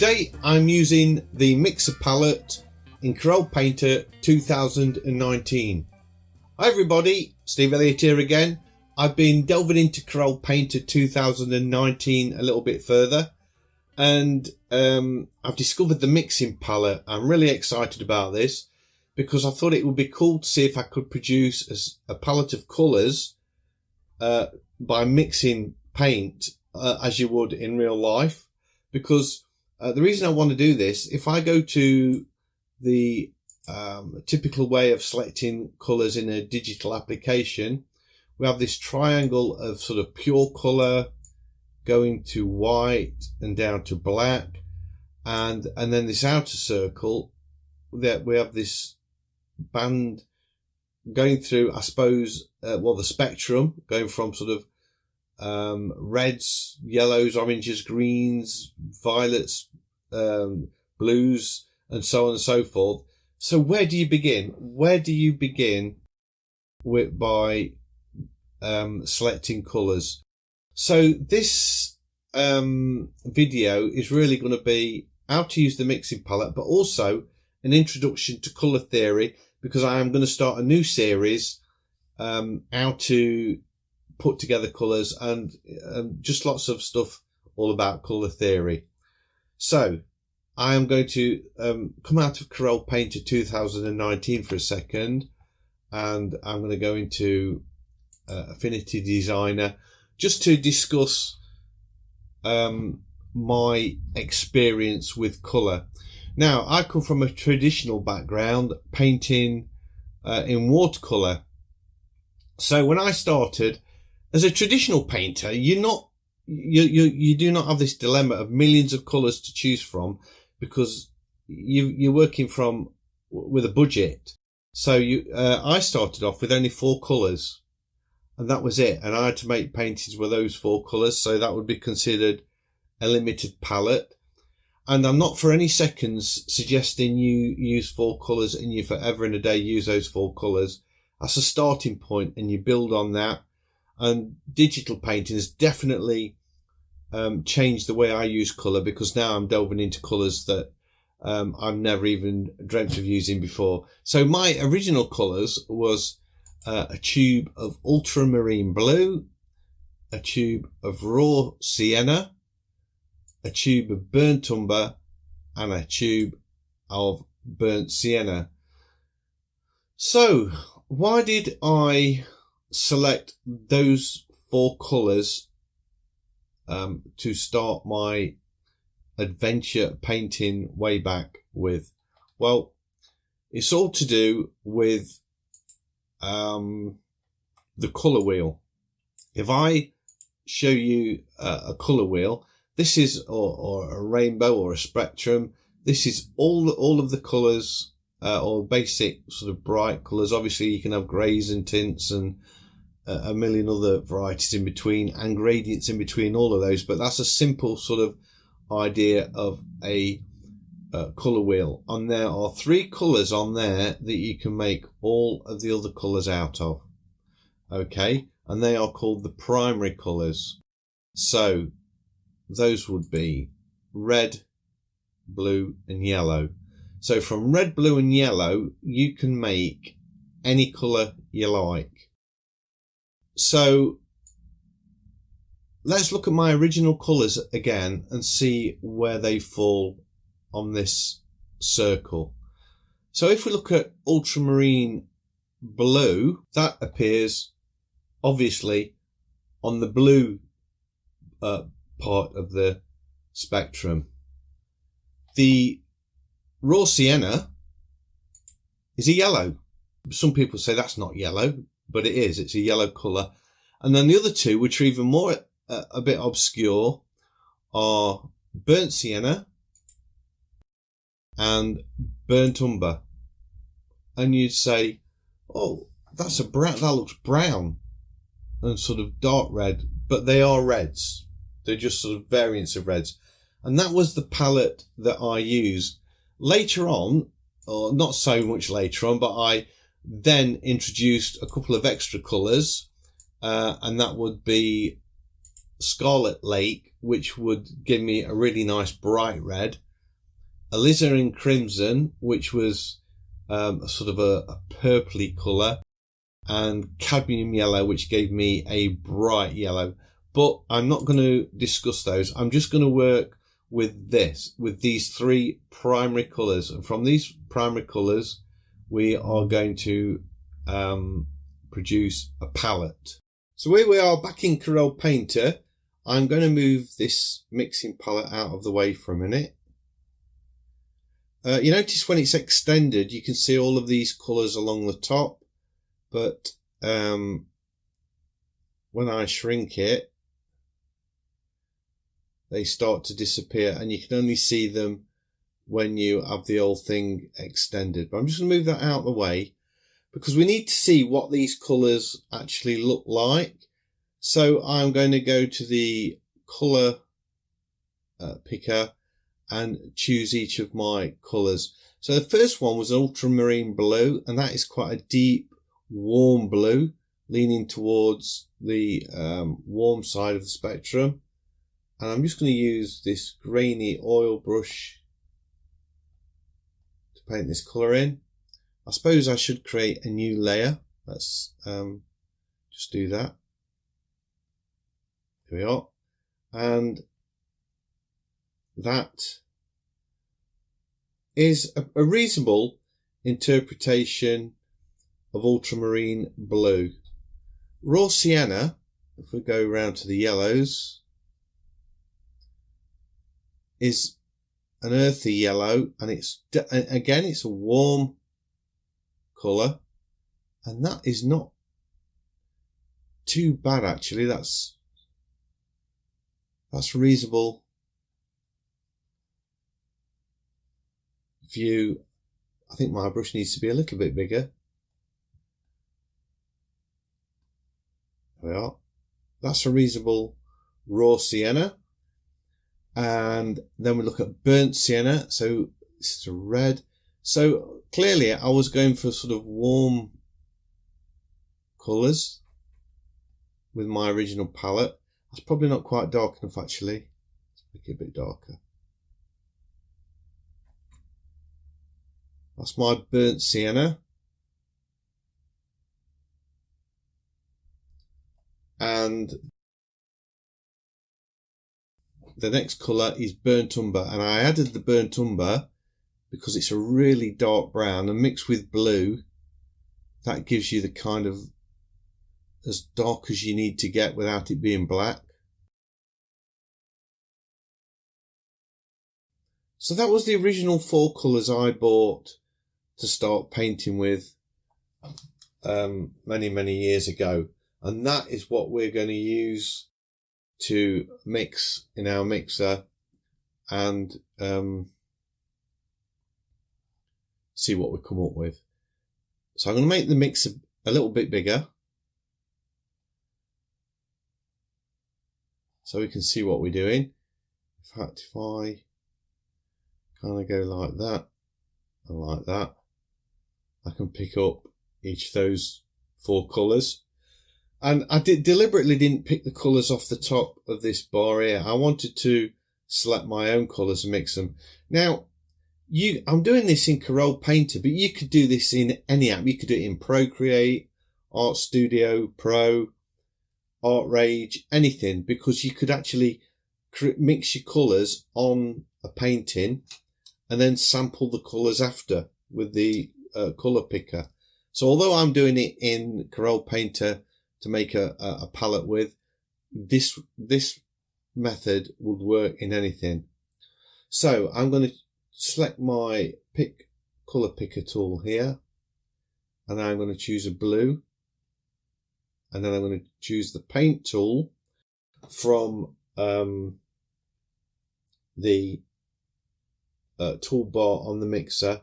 Today I'm using the mixer palette in Corel Painter 2019. Hi everybody, Steve Elliott here again. I've been delving into Corel Painter 2019 a little bit further, and I've discovered the mixing palette. I'm really excited about this because I thought it would be cool to see if I could produce a palette of colours by mixing paint as you would in real life. Because the reason I want to do this, if I go to the typical way of selecting colours in a digital application, we have this triangle of sort of pure colour going to white and down to black, and then this outer circle that we have this band going through, I suppose, the spectrum going from sort of reds, yellows, oranges, greens, violets, blues, and so on and so forth. So where do you begin? Where do you begin by selecting colours? So this video is really going to be how to use the mixing palette, but also an introduction to colour theory, because I am going to start a new series, how to put together colours, and just lots of stuff all about colour theory. So I am going to come out of Corel Painter 2019 for a second, and I'm going to go into Affinity Designer just to discuss my experience with colour. Now, I come from a traditional background, painting in watercolour. So when I started as a traditional painter, you do not have this dilemma of millions of colours to choose from, because you're working with a budget. So I started off with only 4 colours, and that was it. And I had to make paintings with those 4 colours, so that would be considered a limited palette. And I'm not for any seconds suggesting you use 4 colours and you forever and a day use those 4 colours. That's a starting point, and you build on that. And digital painting has definitely changed the way I use colour, because now I'm delving into colours that I've never even dreamt of using before. So my original colours was a tube of ultramarine blue, a tube of raw sienna, a tube of burnt umber, and a tube of burnt sienna. So why did I select those 4 colours to start my adventure painting way back with? Well, it's all to do with the colour wheel. If I show you a colour wheel, this is or a rainbow or a spectrum. This is all of the colours, or basic sort of bright colours. Obviously you can have greys and tints and a million other varieties in between, and gradients in between all of those, but that's a simple sort of idea of a colour wheel. And there are 3 colours on there that you can make all of the other colours out of. Okay, and they are called the primary colours. So those would be red, blue, and yellow. So from red, blue, and yellow, you can make any colour you like. So let's look at my original colours again and see where they fall on this circle. So if we look at ultramarine blue, that appears obviously on the blue part of the spectrum. The raw sienna is a yellow. Some people say that's not yellow, but it is. It's a yellow colour. And then the other 2, which are even more a bit obscure, are burnt sienna and burnt umber. And you'd say, oh, that's a brown. That looks brown and sort of dark red, but they are reds. They're just sort of variants of reds. And that was the palette that I used. Later on, or not so much later on, but I then introduced a couple of extra colours, and that would be Scarlet Lake, which would give me a really nice bright red, alizarin crimson, which was sort of a purpley colour, and cadmium yellow, which gave me a bright yellow. But I'm not going to discuss those. I'm just going to work with these three primary colours, and from these primary colours we are going to produce a palette. So here we are back in Corel Painter. I'm going to move this mixing palette out of the way for a minute. You notice when it's extended you can see all of these colours along the top, but when I shrink it they start to disappear, and you can only see them when you have the whole thing extended. But I'm just going to move that out of the way because we need to see what these colours actually look like. So I'm going to go to the colour picker and choose each of my colours. So the first one was ultramarine blue, and that is quite a deep, warm blue, leaning towards the warm side of the spectrum. And I'm just going to use this grainy oil brush to paint this colour in. I suppose I should create a new layer. Let's just do that. Here we are. And that is a reasonable interpretation of ultramarine blue. Raw sienna, if we go round to the yellows, is an earthy yellow, and it's again it's a warm colour, and that is not too bad actually. That's reasonable view. I think my brush needs to be a little bit bigger. There we are. That's a reasonable raw sienna. And then we look at burnt sienna. So this is a red. So clearly I was going for sort of warm colours with my original palette. That's probably not quite dark enough actually. Let's make it a bit darker. That's my burnt sienna. And the next colour is burnt umber, and I added the burnt umber because it's a really dark brown, and mixed with blue that gives you the kind of as dark as you need to get without it being black. So that was the original 4 colours I bought to start painting with many years ago, and that is what we're going to use to mix in our mixer and see what we come up with. So I'm going to make the mixer a little bit bigger so we can see what we're doing. In fact, if I kind of go like that and like that, I can pick up each of those 4 colours. And I deliberately didn't pick the colours off the top of this bar here. I wanted to select my own colours and mix them. Now, I'm doing this in Corel Painter, but you could do this in any app. You could do it in Procreate, Art Studio Pro, Art Rage, anything, because you could actually mix your colours on a painting and then sample the colours after with the colour picker. So although I'm doing it in Corel Painter to make a palette with, this method would work in anything. So I'm going to select my colour picker tool here, and I'm going to choose a blue, and then I'm going to choose the paint tool from the toolbar on the mixer,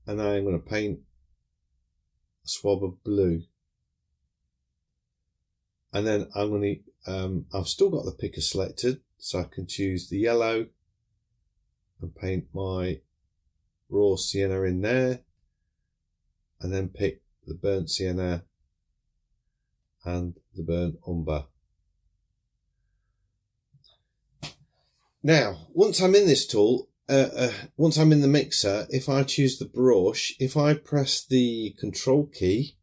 and I'm going to paint a swab of blue. And then I'm going to, I've still got the picker selected, so I can choose the yellow and paint my raw sienna in there, and then pick the burnt sienna and the burnt umber. Now, once I'm in this tool, once I'm in the mixer, if I choose the brush, if I press the control key,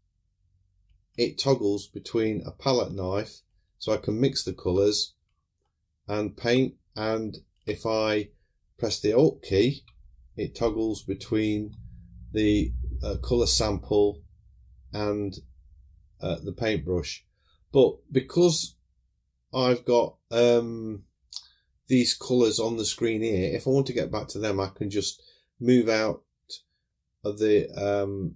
it toggles between a palette knife so I can mix the colours and paint, and if I press the alt key, it toggles between the colour sample and the paintbrush. But because I've got these colours on the screen here, if I want to get back to them, I can just move out of the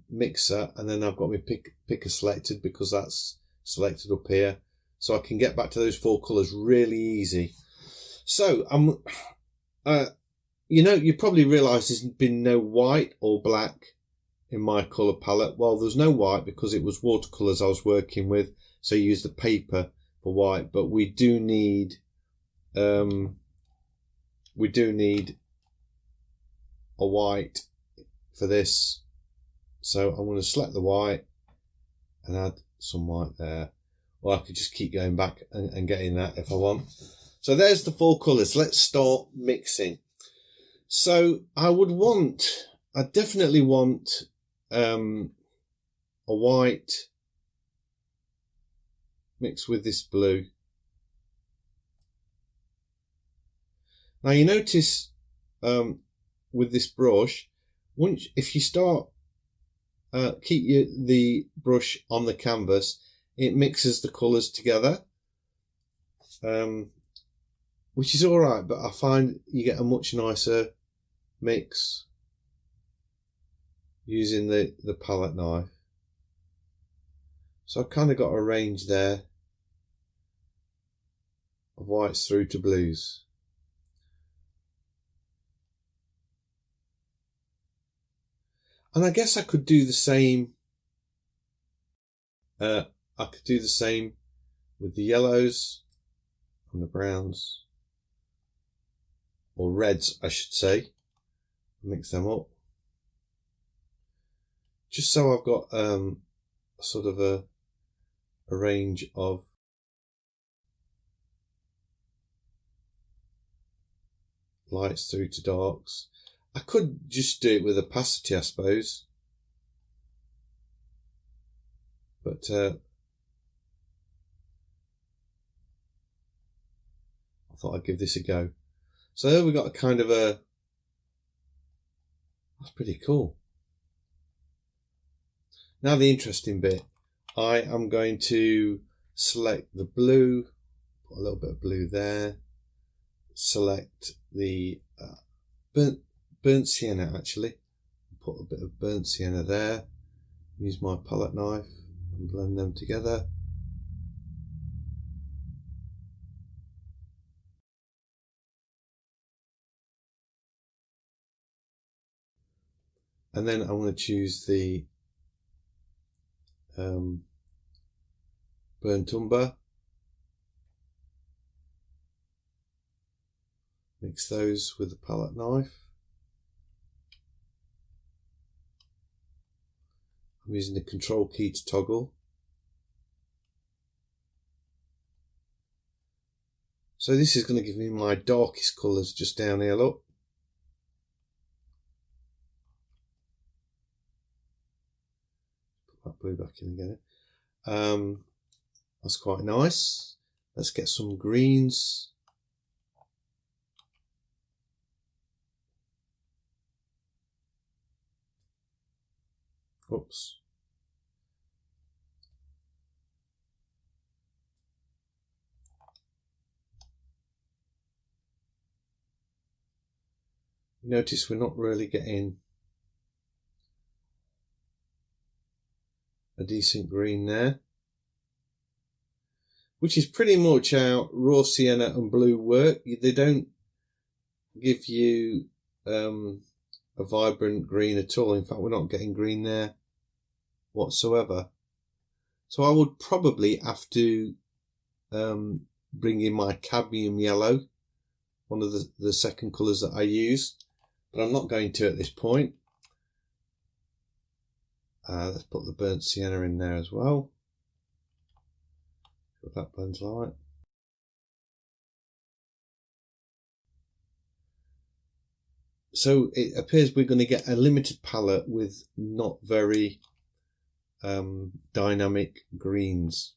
mixer, and then I've got my picker selected because that's selected up here, so I can get back to those 4 colours really easy. So you probably realise there's been no white or black in my colour palette. Well, there's no white because it was watercolours I was working with, so I used the paper for white. But we do need a white for this, so I'm going to select the white and add some white there, or I could just keep going back and getting that if I want. So there's the 4 colours. Let's start mixing. So I definitely want a white mixed with this blue. Now you notice with this brush, if you start keep the brush on the canvas, it mixes the colours together, which is all right, but I find you get a much nicer mix using the palette knife. So I've kind of got a range there of whites through to blues. And I guess I could do the same. I could do the same with the yellows and the browns, or reds, I should say. Mix them up, just so I've got sort of a range of lights through to darks. I could just do it with opacity, I suppose, but I thought I'd give this a go. So there we got a kind of a, that's pretty cool. Now the interesting bit, I am going to select the blue, put a little bit of blue there, select the burnt sienna, actually, put a bit of burnt sienna there, use my palette knife and blend them together. And then I'm going to choose the burnt umber, mix those with the palette knife. I'm using the control key to toggle. So this is going to give me my darkest colours just down here, look. Put that blue back in again. That's quite nice. Let's get some greens. Oops. Notice we're not really getting a decent green there, which is pretty much how raw sienna and blue work. They don't give you a vibrant green at all. In fact, we're not getting green there whatsoever. So I would probably have to bring in my cadmium yellow, one of the second colours that I use, but I'm not going to at this point. Let's put the burnt sienna in there as well. What that blends like. So it appears we're going to get a limited palette with not very dynamic greens.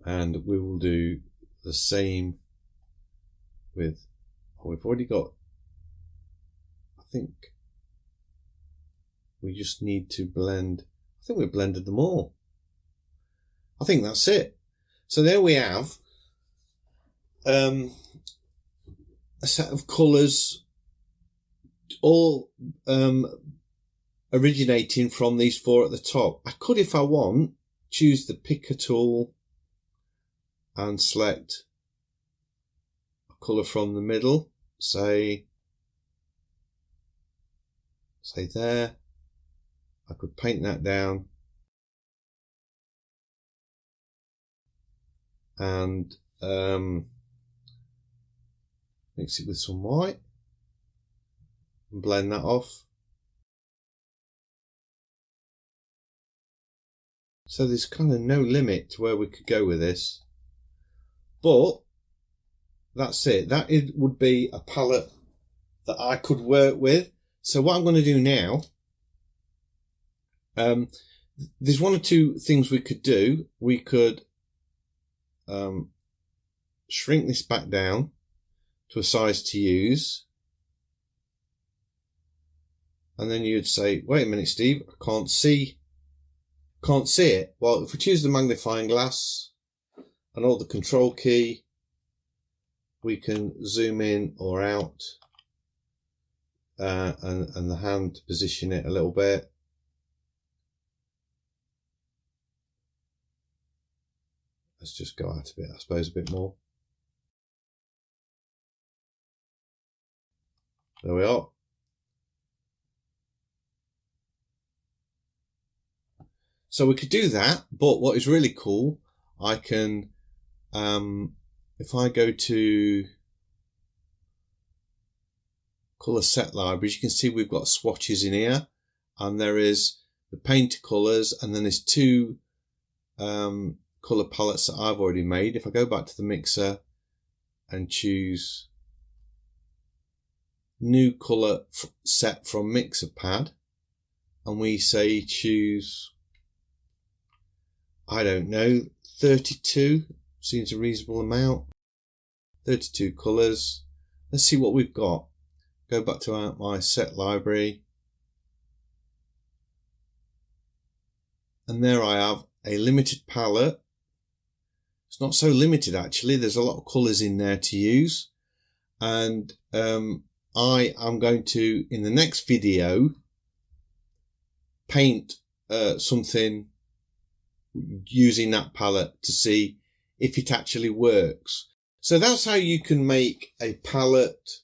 And we will do the same with, oh, we've already got, I think we just need to blend, I think we've blended them all. I think that's it. So there we have a set of colours, all originating from these four at the top. I could, if I want, choose the picker tool and select a colour from the middle, say there. I could paint that down and mix it with some white and blend that off. So there's kind of no limit to where we could go with this. But that's it. That would be a palette that I could work with. So what I'm going to do now, there's one or two things we could do. We could shrink this back down to a size to use. And then you'd say, wait a minute, Steve, I can't see it. Well, if we choose the magnifying glass and hold the control key, we can zoom in or out and the hand to position it a little bit. Let's just go out a bit, I suppose, a bit more. There we are. So we could do that, but what is really cool, I can, if I go to colour set libraries, you can see we've got swatches in here, and there is the painter colours, and then there's two colour palettes that I've already made. If I go back to the mixer and choose new colour set from mixer pad, and we say choose, I don't know, 32 seems a reasonable amount. 32 colours. Let's see what we've got. Go back to my set library. And there I have a limited palette. It's not so limited actually. There's a lot of colours in there to use. And I am going to, in the next video, paint something using that palette to see if it actually works. So that's how you can make a palette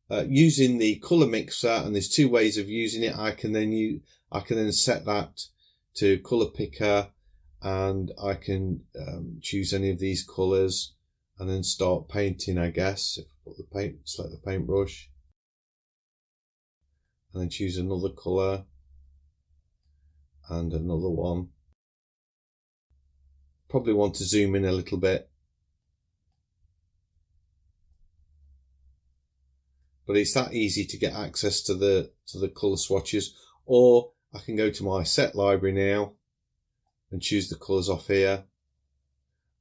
using the color mixer, and there's two ways of using it. I can then set that to color picker, and I can choose any of these colors and then start painting, I guess. If I put the paint, select the paintbrush and then choose another color and another one. Probably want to zoom in a little bit, but it's that easy to get access to the color swatches. Or I can go to my set library now and choose the colors off here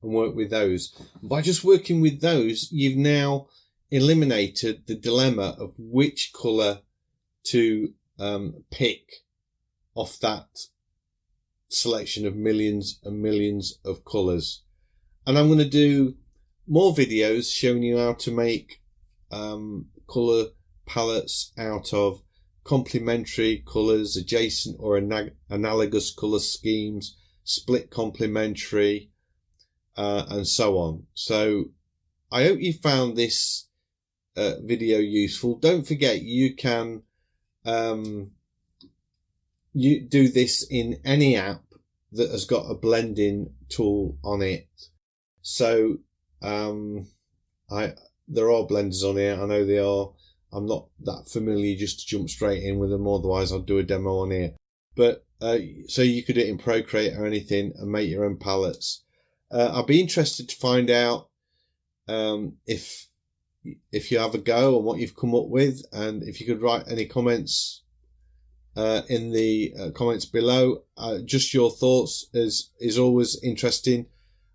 and work with those. By just working with those, you've now eliminated the dilemma of which color to pick off that selection of millions and millions of colors. And I'm going to do more videos showing you how to make color palettes out of complementary colors, adjacent or analogous color schemes, split complementary, and so on. So I hope you found this video useful. Don't forget, you can you do this in any app that has got a blending tool on it. So there are blenders on here, I know they are. I'm not that familiar just to jump straight in with them, otherwise I'll do a demo on here. But so you could do it in Procreate or anything and make your own palettes. I'd be interested to find out if you have a go on what you've come up with, and if you could write any comments in the comments below. Just your thoughts is always interesting,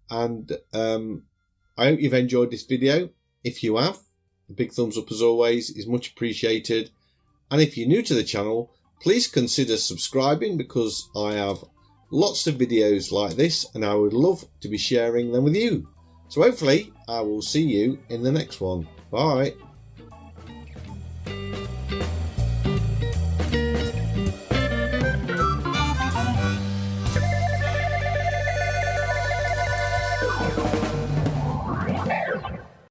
and I hope you've enjoyed this video. If you have, a big thumbs up as always is much appreciated, and if you're new to the channel, please consider subscribing, because I have lots of videos like this and I would love to be sharing them with you. So hopefully I will see you in the next one. Bye.